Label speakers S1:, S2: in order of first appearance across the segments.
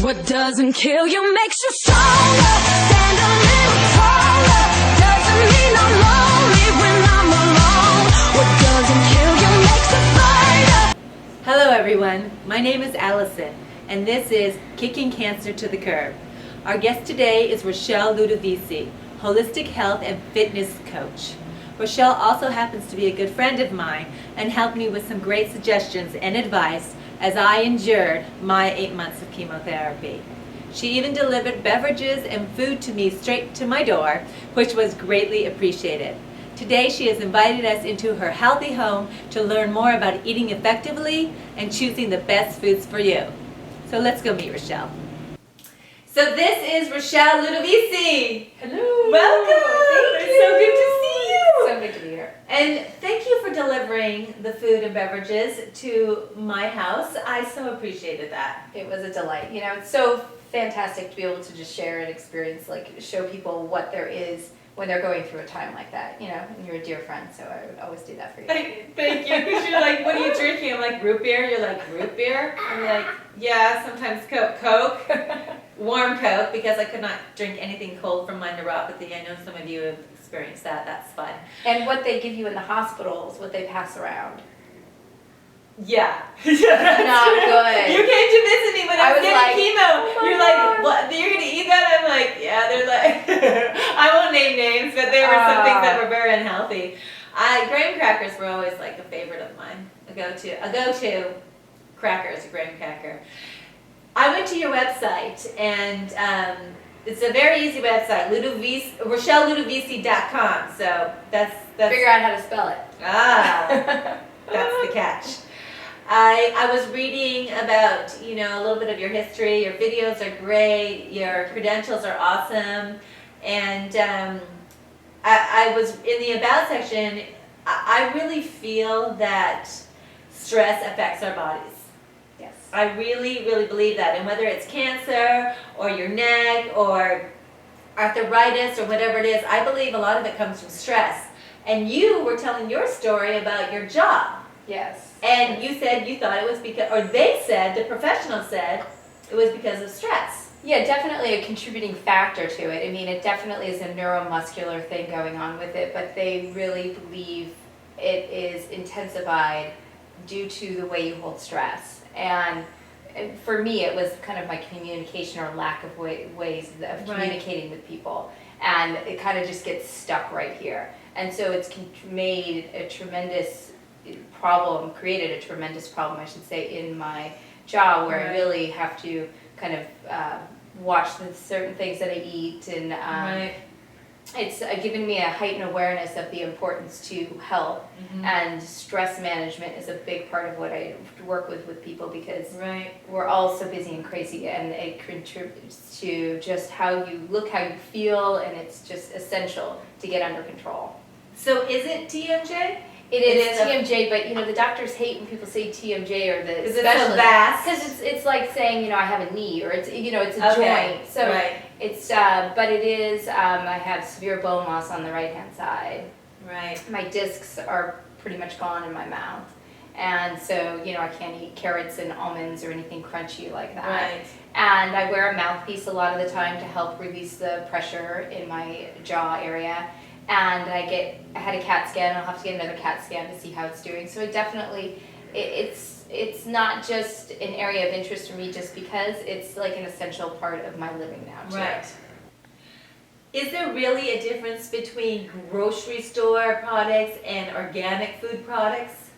S1: What doesn't kill you makes you stronger. Stand a little taller. Doesn't mean I'm lonely when I'm alone. What doesn't kill you makes a fighter.
S2: Hello everyone, my name is Allyson and this is Kicking Cancer to the Curb. Our guest today is Rochelle Ludovisi, holistic health and fitness coach. Rochelle also happens to be a good friend of mine and helped me with some great suggestions and advice as I endured my 8 months of chemotherapy. She even delivered beverages and food to me straight to my door, which was greatly appreciated. Today she has invited us into her healthy home to learn more about eating effectively and choosing the best foods for you. So let's go meet Rochelle. So this is Rochelle Ludovisi.
S3: Hello.
S2: Welcome.
S3: Thank
S2: It's so good to see you.
S3: So good to be here.
S2: And thank you for delivering the food and beverages to my house. I so appreciated that.
S3: It was a delight. You know, it's so fantastic to be able to just share an experience, like show people what there is when they're going through a time like that, you know, and you're a dear friend, so I would always do that for you.
S2: Thank you, because you're like, what are you drinking? I'm like, root beer. You're like, root beer? I'm like, yeah, sometimes Coke, warm Coke, because I could not drink anything cold from my neuropathy. I know some of you have experienced that. That's fun.
S3: And what they give you in the hospitals, what they pass around.
S2: Yeah.
S3: Not good.
S2: You came to visit me when I was getting
S3: like,
S2: chemo.
S3: oh
S2: You're like, what? You're going to eat that? I'm like, yeah. They're like, I won't name names, but there were some things that were very unhealthy. Graham crackers were always like a favorite of mine. A go-to cracker is a graham cracker. I went to your website, and it's a very easy website, RochelleLudovisi.com. So that's
S3: Figure out how to spell it.
S2: That's the catch. I was reading about, you know, a little bit of your history. Your videos are great. Your credentials are awesome. And I was in the About section. I really feel that stress affects our bodies.
S3: Yes.
S2: I really, really believe that. And whether it's cancer or your neck or arthritis or whatever it is, I believe a lot of it comes from stress. And you were telling your story about your job.
S3: Yes.
S2: And you said you thought it was because, or they said, the professional said, it was because of stress.
S3: Yeah, definitely a contributing factor to it. I mean, it definitely is a neuromuscular thing going on with it, but they really believe it is intensified due to the way you hold stress. And for me, it was kind of my communication or lack of ways of communicating with people. And it kind of just gets stuck right here. And so it's created a tremendous problem, I should say, in my job, where I really have to kind of watch the certain things that I eat, and it's given me a heightened awareness of the importance to health, and stress management is a big part of what I work with people, because we're all so busy and crazy, and it contributes to just how you look, how you feel, and it's just essential to get under control.
S2: So is it TMJ?
S3: It is TMJ, but you know, the doctors hate when people say TMJ or the
S2: specialist. It's so vast.
S3: Because it's like saying, you know, I have a knee, or it's, you know, it's a joint. So it's but it is I have severe bone loss on the right hand side.
S2: Right.
S3: My discs are pretty much gone in my mouth. And so, you know, I can't eat carrots and almonds or anything crunchy like that.
S2: Right.
S3: And I wear a mouthpiece a lot of the time to help release the pressure in my jaw area. And I had a CAT scan. I'll have to get another CAT scan to see how it's doing. So it definitely, it's not just an area of interest for me just because it's like an essential part of my living now too.
S2: Right. Is there really a difference between grocery store products and organic food products?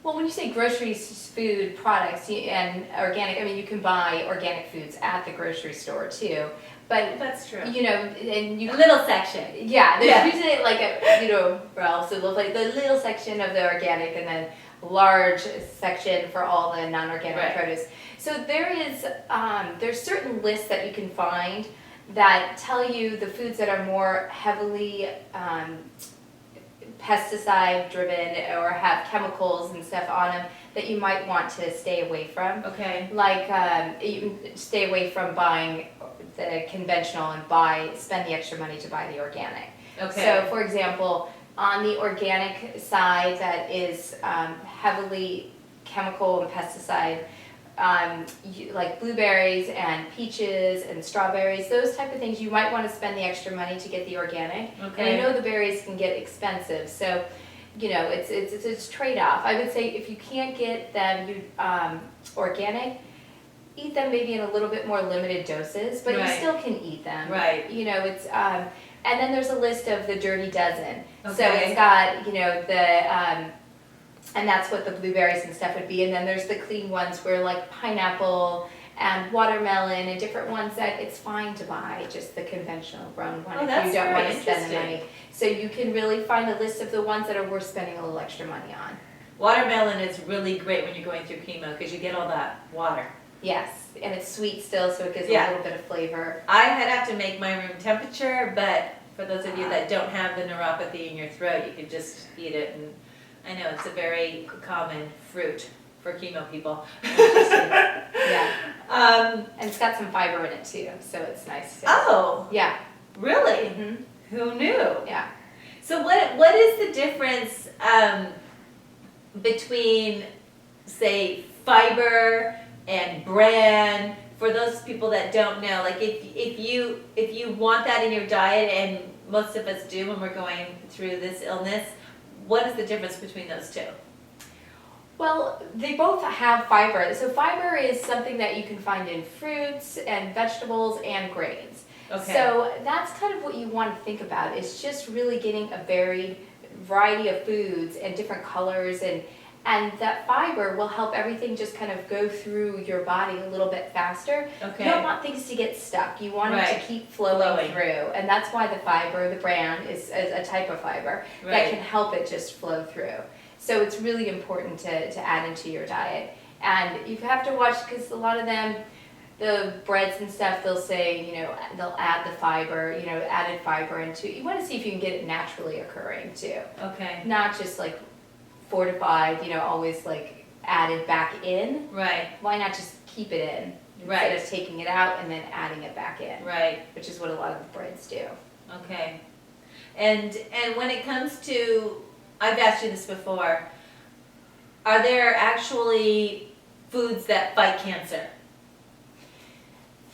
S3: Well, when you say grocery food products and organic, I mean, you can buy organic foods at the grocery store too. But
S2: that's true.
S3: You know, and you
S2: a little section.
S3: Yeah, there's usually like a, you know, Ralph's, so like the little section of the organic, and then large section for all the non-organic produce. So there's certain lists that you can find that tell you the foods that are more heavily pesticide driven or have chemicals and stuff on them that you might want to stay away from.
S2: Okay.
S3: Like you stay away from buying the conventional and spend the extra money to buy the organic.
S2: Okay.
S3: So for example, on the organic side that is heavily chemical and pesticide like blueberries and peaches and strawberries, those type of things, you might want to spend the extra money to get the organic.
S2: Okay.
S3: And I know the berries can get expensive, so it's trade-off. I would say if you can't get them organic, eat them maybe in a little bit more limited doses, but you
S2: Right.
S3: still can eat them.
S2: Right.
S3: It's and then there's a list of the dirty dozen. So
S2: Okay.
S3: it's got the and that's what the blueberries and stuff would be. And then there's the clean ones where like pineapple and watermelon and different ones that it's fine to buy just the conventional grown one
S2: Oh,
S3: if
S2: that's
S3: you don't
S2: very
S3: want to spend the
S2: interesting.
S3: money. So you can really find a list of the ones that are worth spending a little extra money on.
S2: Watermelon is really great when you're going through chemo because you get all that water.
S3: Yes, and it's sweet still, so it gives
S2: Yeah.
S3: a little bit of flavor.
S2: I'd have to make my room temperature, but for those of you that don't have the neuropathy in your throat, you could just eat it. And I know it's a very common fruit for chemo people.
S3: Yeah,
S2: Um,
S3: and it's got some fiber in it too, so it's nice too.
S2: oh,
S3: Yeah.
S2: really?
S3: hmm
S2: Who knew?
S3: Yeah.
S2: So what is the difference between, say, fiber and bran? For those people that don't know, like if you want that in your diet, and most of us do when we're going through this illness, what is the difference between those two?
S3: Well, they both have fiber. So fiber is something that you can find in fruits and vegetables and grains.
S2: Okay.
S3: So that's kind of what you want to think about, is just really getting a varied variety of foods and different colors, and that fiber will help everything just kind of go through your body a little bit faster.
S2: Okay.
S3: You don't want things to get stuck. You want it to
S2: Right.
S3: keep flowing
S2: Flowing.
S3: through. And that's why the fiber, the bran, is a type of fiber that
S2: Right.
S3: can help it just flow through. So it's really important to add into your diet. And you have to watch, because a lot of them, the breads and stuff, they'll say, they'll add the fiber, added fiber into. You want to see if you can get it naturally occurring too.
S2: Okay.
S3: Not just like fortified, always like added back in.
S2: Right.
S3: Why not just keep it in
S2: Right.
S3: instead of taking it out and then adding it back in,
S2: Right.
S3: which is what a lot of the breads do.
S2: Okay. And when it comes to, I've asked you this before, are there actually foods that fight cancer?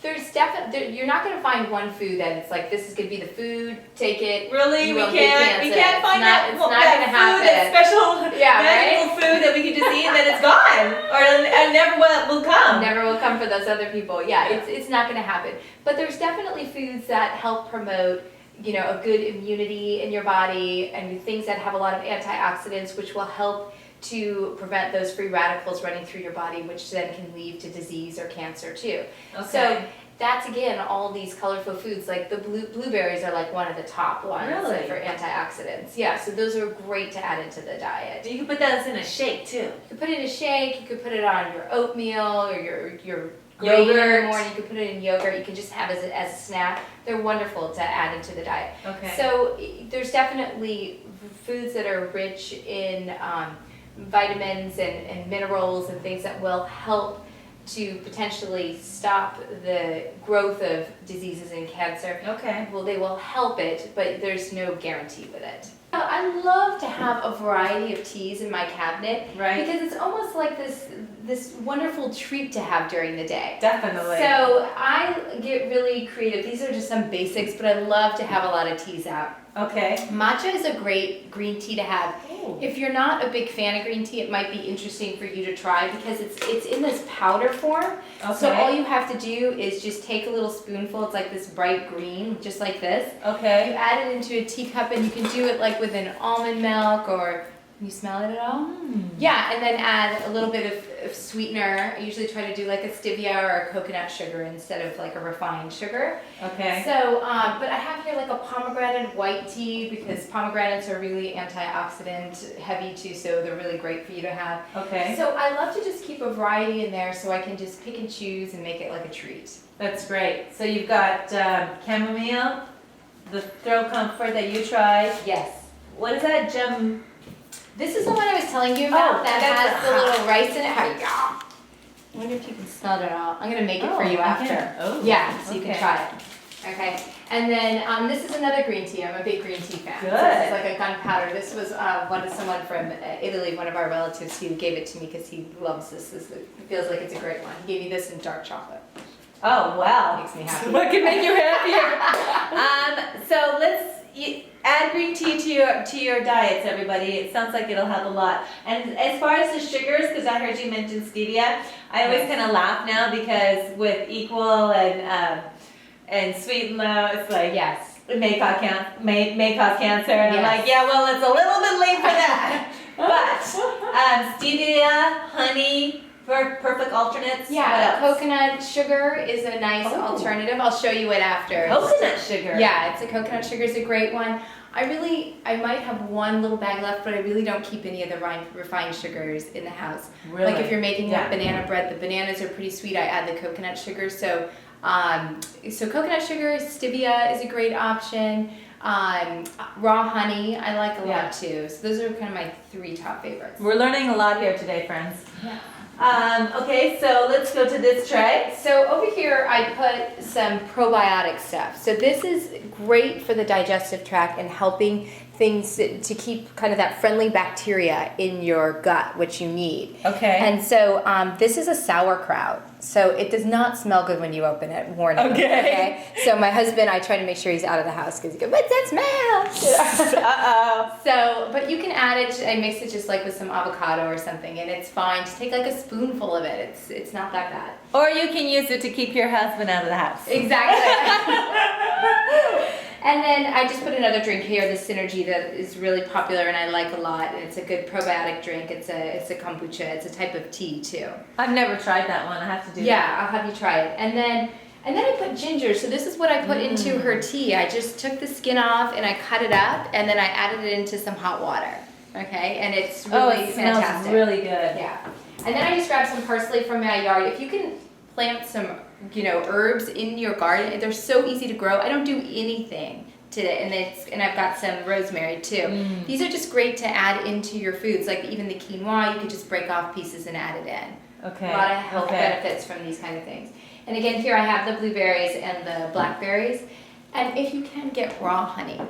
S3: There's definitely, you're not going to find one food that it's like, this is going to be the food, take it.
S2: Really?
S3: you
S2: We
S3: won't get
S2: can't
S3: cancer.
S2: find that,
S3: It's not
S2: that
S3: going to
S2: food,
S3: happen.
S2: that special
S3: Yeah,
S2: magical food that we can just eat and then it's gone. Or it never will come.
S3: Never will come for those other people. Yeah, it's not going to happen. But there's definitely foods that help promote, a good immunity in your body, and things that have a lot of antioxidants, which will help to prevent those free radicals running through your body, which then can lead to disease or cancer too.
S2: Okay.
S3: So that's, again, all these colorful foods, like the blueberries are like one of the top ones
S2: Really?
S3: for antioxidants. Yeah, so those are great to add into the diet.
S2: You can put those in a shake too.
S3: You could put it in a shake, you could put it on your oatmeal or your grain in the
S2: Yogurt.
S3: morning, you could put it in yogurt, you can just have as a snack. They're wonderful to add into the diet.
S2: Okay.
S3: So there's definitely foods that are rich in vitamins and minerals and things that will help to potentially stop the growth of diseases and cancer.
S2: Okay.
S3: Well, they will help it, but there's no guarantee with it. I love to have a variety of teas in my cabinet,
S2: Right.
S3: because it's almost like this wonderful treat to have during the day.
S2: Definitely.
S3: So I get really creative. These are just some basics, but I love to have a lot of teas out.
S2: Okay.
S3: Matcha is a great green tea to have.
S2: Ooh.
S3: If you're not a big fan of green tea, it might be interesting for you to try, because it's in this powder form. So
S2: Okay.
S3: all you have to do is just take a little spoonful. It's like this bright green, just like this. You
S2: Okay.
S3: add it into a teacup, and you can do it like with an almond milk, or can you smell it at all? Yeah, and then add a little bit of sweetener. I usually try to do like a stevia or a coconut sugar instead of like a refined sugar.
S2: Okay.
S3: So, but I have here like a pomegranate white tea, because pomegranates are really antioxidant heavy too, so they're really great for you to have.
S2: Okay.
S3: So I love to just keep a variety in there, so I can just pick and choose and make it like a treat.
S2: That's great. So you've got chamomile, the throat comfort that you tried.
S3: Yes.
S2: What is that?
S3: This is the one I was telling you about
S2: Oh,
S3: that
S2: that's
S3: has the little rice in it. How you go? I wonder if you can smell it at all. I'm gonna make it for you
S2: I
S3: after.
S2: can. Oh,
S3: Yeah, so you can
S2: okay.
S3: try it. Okay, and then this is another green tea. I'm a big green tea fan.
S2: Good.
S3: So this is like a gunpowder. This was someone from Italy, one of our relatives, who gave it to me because he loves this. It feels like it's a great one. He gave me this in dark chocolate.
S2: Oh, wow.
S3: Makes me happy.
S2: What can make you happier? So add green tea to your diets, everybody. It sounds like it'll help a lot. And as far as the sugars, because I heard you mention stevia, I always kind of laugh now because with equal and sweet and low, it's like
S3: Yes.
S2: it may cause cancer, and I'm
S3: Yes.
S2: like, yeah, well, it's a little bit late for that. But stevia, honey, perfect alternates.
S3: Yeah,
S2: What else?
S3: coconut sugar is a nice alternative. I'll show you it after.
S2: Coconut sugar.
S3: Yeah, it's a coconut sugar is a great one. I might have one little bag left, but I really don't keep any of the refined sugars in the house.
S2: Really?
S3: Like if you're making
S2: Yeah.
S3: banana bread, the bananas are pretty sweet. I add the coconut sugar. So coconut sugar, stevia is a great option. Raw honey, I like a lot too. So those are kind of my 3 top favorites.
S2: We're learning a lot here today, friends.
S3: Yeah.
S2: Okay, so let's go to this tray.
S3: So over here I put some probiotic stuff. So this is great for the digestive tract and helping things to keep kind of that friendly bacteria in your gut, which you need.
S2: Okay.
S3: And so this is a sauerkraut. So it does not smell good when you open it. Warning.
S2: Okay.
S3: So my husband, I try to make sure he's out of the house because he goes, "What's that smell?"
S2: Uh-oh.
S3: So, but you can add it and mix it just like with some avocado or something, and it's fine. Just take like a spoonful of it. It's not that bad.
S2: Or you can use it to keep your husband out of the house.
S3: Exactly. And then I just put another drink here, the Synergy, that is really popular and I like a lot. And it's a good probiotic drink. It's a kombucha. It's a type of tea too.
S2: I've never tried that one. I have to do that.
S3: Yeah, I'll have you try it. And then I put ginger. So this is what I put into her tea. I just took the skin off and I cut it up and then I added it into some hot water. Okay, and it's really
S2: it smells
S3: fantastic.
S2: really good.
S3: Yeah. And then I just grabbed some parsley from my yard. If you can plant some, herbs in your garden, they're so easy to grow. I don't do anything to it, and I've got some rosemary too. These are just great to add into your foods, like even the quinoa. You could just break off pieces and add it in.
S2: Okay.
S3: A lot of health benefits from these kind of things. And again, here I have the blueberries and the blackberries. And if you can get raw honey.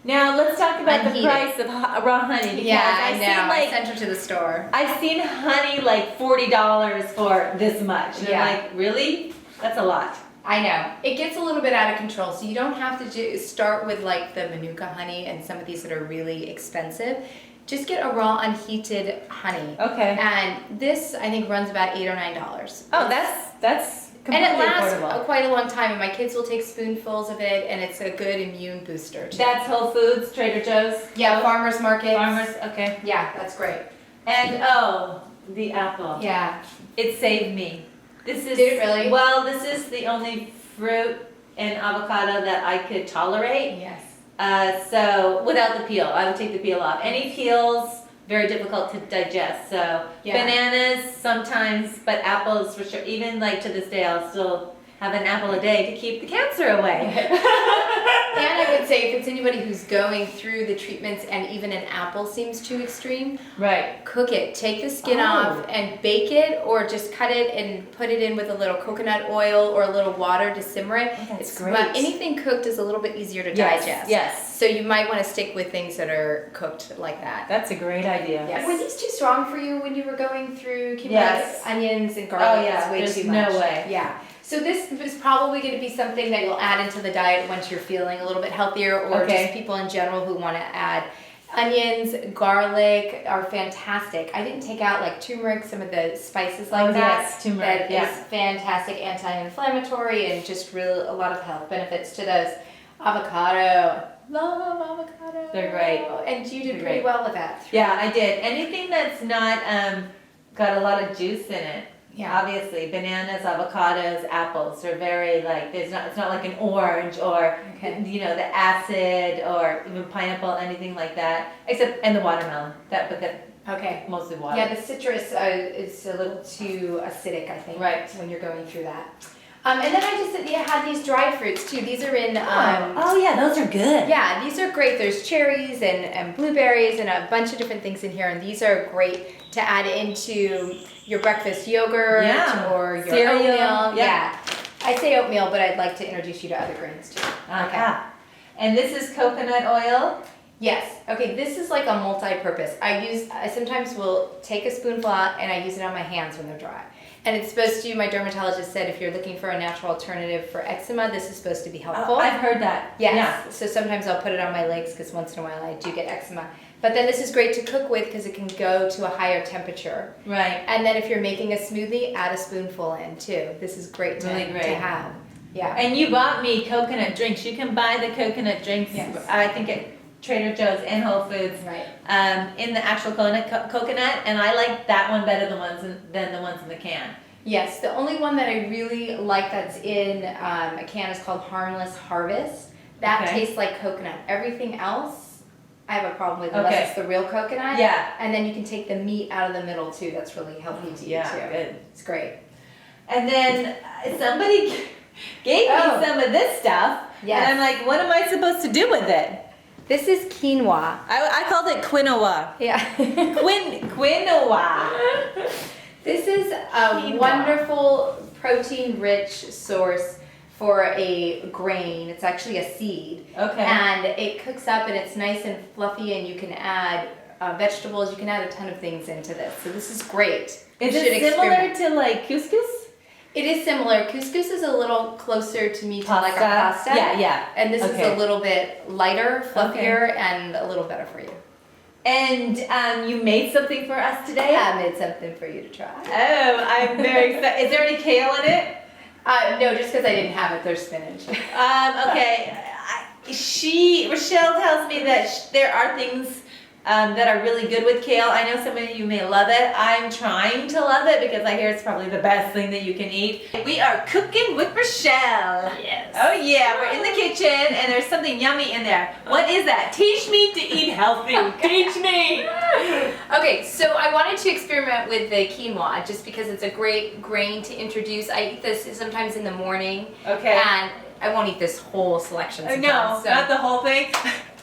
S2: Now let's talk about the
S3: Unheated.
S2: price of raw honey. Because
S3: Yeah, I
S2: I've
S3: know.
S2: seen, like,
S3: I sent her to the store.
S2: I've seen honey like $40 for this much. And
S3: Yeah.
S2: I'm like, really? That's a lot.
S3: I know. It gets a little bit out of control, so you don't have to start with like the Manuka honey and some of these that are really expensive. Just get a raw unheated honey.
S2: Okay.
S3: And this, I think, runs about $8 or $9.
S2: Oh, that's
S3: And
S2: completely
S3: it lasts
S2: affordable.
S3: quite a long time, and my kids will take spoonfuls of it, and it's a good immune booster. Too.
S2: That's Whole Foods, Trader Joe's.
S3: Yeah, farmers market.
S2: Farmers. Okay.
S3: Yeah, that's great.
S2: And the apple.
S3: Yeah.
S2: It saved me. This is.
S3: Did it really?
S2: Well, this is the only fruit and avocado that I could tolerate.
S3: Yes.
S2: So without the peel, I would take the peel off. Any peels, very difficult to digest. So
S3: Yeah.
S2: bananas sometimes, but apples for sure. Even like to this day, I'll still have an apple a day to keep the cancer away.
S3: And I would say if it's anybody who's going through the treatments and even an apple seems too extreme,
S2: Right.
S3: cook it. Take the skin
S2: Oh.
S3: off and bake it, or just cut it and put it in with a little coconut oil or a little water to simmer it.
S2: Oh, that's
S3: It's
S2: great.
S3: anything cooked is a little bit easier to
S2: Yes.
S3: digest.
S2: Yes.
S3: So you might want to stick with things that are cooked like that.
S2: That's a great idea.
S3: Yes. Were these too strong for you when you were going through chemo?
S2: Yes.
S3: Like onions and garlic
S2: Oh, yeah.
S3: is way
S2: There's
S3: too much.
S2: no way.
S3: Yeah. So this is probably going to be something that you'll add into the diet once you're feeling a little bit healthier, or
S2: Okay.
S3: just people in general who want to add. Onions, garlic are fantastic. I didn't take out like turmeric, some of the spices like that.
S2: Yes, turmeric,
S3: That is fantastic, anti-inflammatory, and just a lot of health benefits to those. Avocado. Love avocado.
S2: They're great.
S3: And you did
S2: They're
S3: pretty
S2: great.
S3: well with that.
S2: Yeah, I did. Anything that's not got a lot of juice in it.
S3: Yeah.
S2: Obviously, bananas, avocados, apples are very like it's not like an orange or
S3: Okay.
S2: the acid or even pineapple, anything like that. And the watermelon.
S3: Okay.
S2: Mostly water.
S3: Yeah, the citrus is a little too acidic, I think.
S2: Right.
S3: When you're going through that. And then I just had these dried fruits too. These are in.
S2: oh yeah, those are good.
S3: Yeah, these are great. There's cherries and blueberries and a bunch of different things in here, and these are great to add into your breakfast yogurt
S2: Yeah.
S3: or your
S2: Cereal.
S3: oatmeal.
S2: Yeah.
S3: I say oatmeal, but I'd like to introduce you to other grains too.
S2: And this is coconut oil.
S3: Yes. Okay, this is like a multi-purpose. I sometimes will take a spoonful out and I use it on my hands when they're dry. And it's supposed to, my dermatologist said, if you're looking for a natural alternative for eczema, this is supposed to be helpful.
S2: I've heard that.
S3: Yes.
S2: Yeah.
S3: So sometimes I'll put it on my legs because once in a while I do get eczema. But then this is great to cook with because it can go to a higher temperature.
S2: Right.
S3: And then if you're making a smoothie, add a spoonful in too. This is great to have. Yeah.
S2: And you bought me coconut drinks. You can buy the coconut drinks,
S3: Yes.
S2: I think at Trader Joe's and Whole Foods,
S3: Right.
S2: in the actual coconut, and I like that one better than the ones in the can.
S3: Yes, the only one that I really like that's in a can is called Harmless Harvest. That
S2: Okay.
S3: tastes like coconut. Everything else, I have a problem with unless
S2: Okay.
S3: it's the real coconut.
S2: Yeah.
S3: And then you can take the meat out of the middle too. That's really healthy to eat too.
S2: Good.
S3: It's great.
S2: And then somebody gave me some of this stuff,
S3: Yes.
S2: and I'm like, what am I supposed to do with it?
S3: This is quinoa.
S2: I called it quinoa.
S3: Yeah.
S2: Quinoa.
S3: This is a
S2: Quinoa.
S3: wonderful protein-rich source for a grain. It's actually a seed.
S2: Okay.
S3: And it cooks up and it's nice and fluffy and you can add vegetables. You can add a ton of things into this. So this is great.
S2: Is
S3: You should
S2: it similar
S3: experiment.
S2: to like couscous?
S3: It is similar. Couscous is a little closer to me to like a
S2: Pasta?
S3: pasta.
S2: Yeah, yeah.
S3: And this is
S2: Okay.
S3: a little bit lighter, fluffier, and a little better for you.
S2: And you made something for us today?
S3: I made something for you to try.
S2: Oh, I'm very excited. Is there any kale in it?
S3: No, just because I didn't have it, there's spinach.
S2: Okay. Rochelle tells me that there are things that are really good with kale. I know some of you may love it. I'm trying to love it because I hear it's probably the best thing that you can eat. We are cooking with Rochelle.
S3: Yes.
S2: Oh yeah, we're in the kitchen and there's something yummy in there. What is that? Teach me to eat healthy. Teach me.
S3: Okay, so I wanted to experiment with the quinoa just because it's a great grain to introduce. I eat this sometimes in the morning.
S2: Okay.
S3: And I won't eat this whole selection sometimes.
S2: No,
S3: so.
S2: not the whole thing.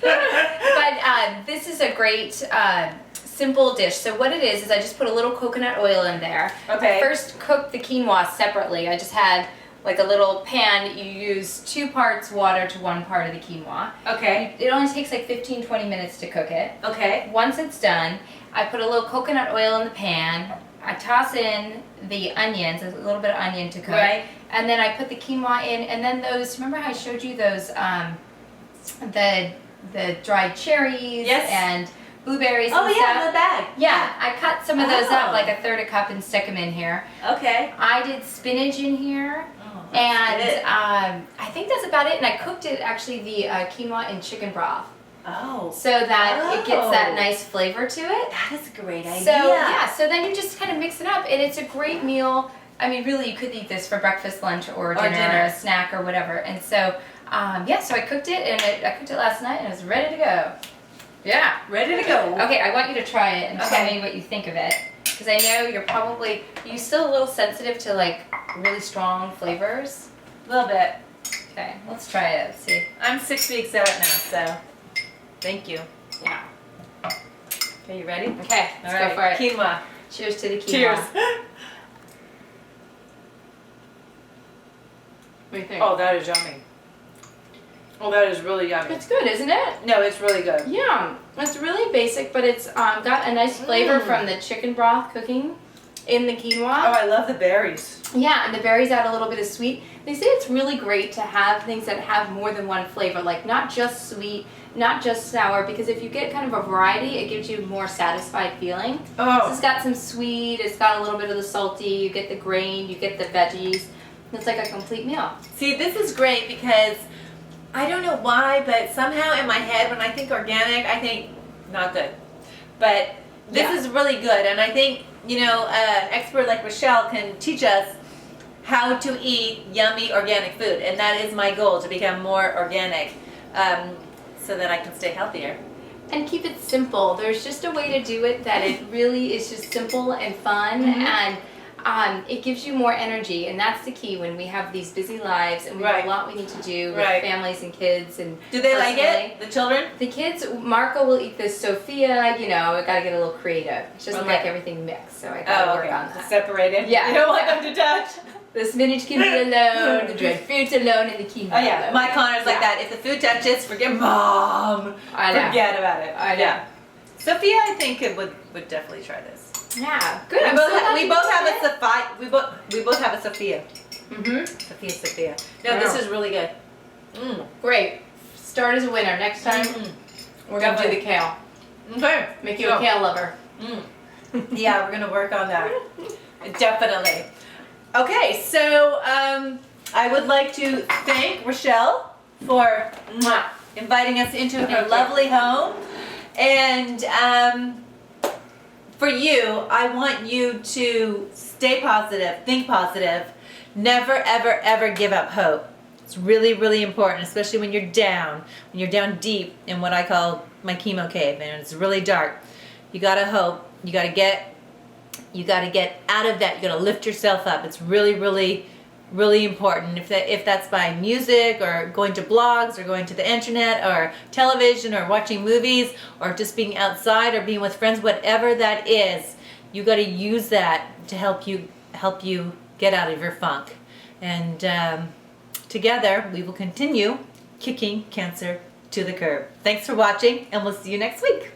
S3: But this is a great simple dish. So what it is I just put a little coconut oil in there.
S2: Okay.
S3: I first cooked the quinoa separately. I just had like a little pan. You use 2 parts water to 1 part of the quinoa.
S2: Okay.
S3: It only takes like 15-20 minutes to cook it.
S2: Okay.
S3: Once it's done, I put a little coconut oil in the pan. I toss in the onions, a little bit of onion to cook.
S2: Right.
S3: And then I put the quinoa in, and then those, remember how I showed you those, the dried cherries
S2: Yes.
S3: and blueberries
S2: Oh
S3: and
S2: yeah,
S3: stuff?
S2: in the bag.
S3: Yeah, I cut some of those
S2: Oh.
S3: up, like a third a cup, and stick them in here.
S2: Okay.
S3: I did spinach in here.
S2: Oh,
S3: And
S2: that's good.
S3: I think that's about it. And I cooked it, actually, the quinoa in chicken broth.
S2: Oh.
S3: So that it gets that
S2: Oh.
S3: nice flavor to it.
S2: That is a great idea.
S3: So yeah, so then you just kind of mix it up, and it's a great meal. I mean, really, you could eat this for breakfast, lunch, or dinner, or a snack, or whatever. And so, yeah, so I cooked it, and I cooked it last night, and it was ready to go. Yeah.
S2: Ready to go.
S3: Okay, I want you to try it and tell
S2: Okay.
S3: me what you think of it, because I know you're still a little sensitive to like really strong flavors.
S2: A little bit.
S3: Okay, let's try it. Let's see.
S2: I'm 6 weeks out now, so thank you.
S3: Yeah.
S2: Okay, you ready?
S3: Okay, let's go for it.
S2: Quinoa.
S3: Cheers to the quinoa.
S2: Cheers.
S3: What do you think?
S2: Oh, that is yummy. Oh, that is really yummy.
S3: It's good, isn't it?
S2: No, it's really good.
S3: Yeah, it's really basic, but it's got a nice flavor from the chicken broth cooking in the quinoa.
S2: Oh, I love the berries.
S3: Yeah, and the berries add a little bit of sweet. They say it's really great to have things that have more than one flavor, like not just sweet, not just sour, because if you get kind of a variety, it gives you a more satisfied feeling.
S2: Oh.
S3: So it's got some sweet, it's got a little bit of the salty, you get the grain, you get the veggies. It's like a complete meal.
S2: See, this is great because I don't know why, but somehow in my head when I think organic, I think not good. But this
S3: Yeah.
S2: is really good, and I think, you know, an expert like Rochelle can teach us how to eat yummy organic food, and that is my goal, to become more organic, so that I can stay healthier.
S3: And keep it simple. There's just a way to do it that it really is just simple and fun, and it gives you more energy, and that's the key when we have these busy lives and we have
S2: Right.
S3: a lot we need to do with
S2: Right.
S3: families and kids. And
S2: Do they like
S3: personally.
S2: it, the children?
S3: The kids, Marco will eat this. Sophia, you know, I gotta get a little creative. She doesn't
S2: Okay.
S3: like everything mixed, so I gotta work on that.
S2: Separated?
S3: Yeah.
S2: You don't want them to touch?
S3: The spinach can be alone, the dried fruit's alone, and the quinoa.
S2: Oh yeah,
S3: alone.
S2: my Connor's like
S3: Yeah.
S2: that. If the food touches, forget mom.
S3: I know.
S2: Forget about it.
S3: I know.
S2: Yeah. Sophia, I think it would definitely try this.
S3: Yeah, good.
S2: We
S3: I'm
S2: both,
S3: so glad
S2: we
S3: you
S2: both
S3: tried
S2: have
S3: it.
S2: a Sophia. We both have a Sophia.
S3: Mhm.
S2: Sophia. No, this
S3: Wow.
S2: is really good. Mm.
S3: Great. Start as a winner. Next time, we're gonna do the kale.
S2: Okay.
S3: Make you a kale lover.
S2: Yeah, we're gonna work on that. Definitely. Okay, so I would like to thank Rochelle for inviting us into her
S3: Thank you.
S2: lovely home. And for you, I want you to stay positive, think positive, never, ever, ever give up hope. It's really, really important, especially when you're down deep in what I call my chemo cave, and it's really dark. You gotta hope. You gotta get out of that. You gotta lift yourself up. It's really, really, really important. If that's by music or going to blogs or going to the internet or television or watching movies or just being outside or being with friends, whatever that is, you gotta use that to help you get out of your funk. And together we will continue kicking cancer to the curb. Thanks for watching, and we'll see you next week.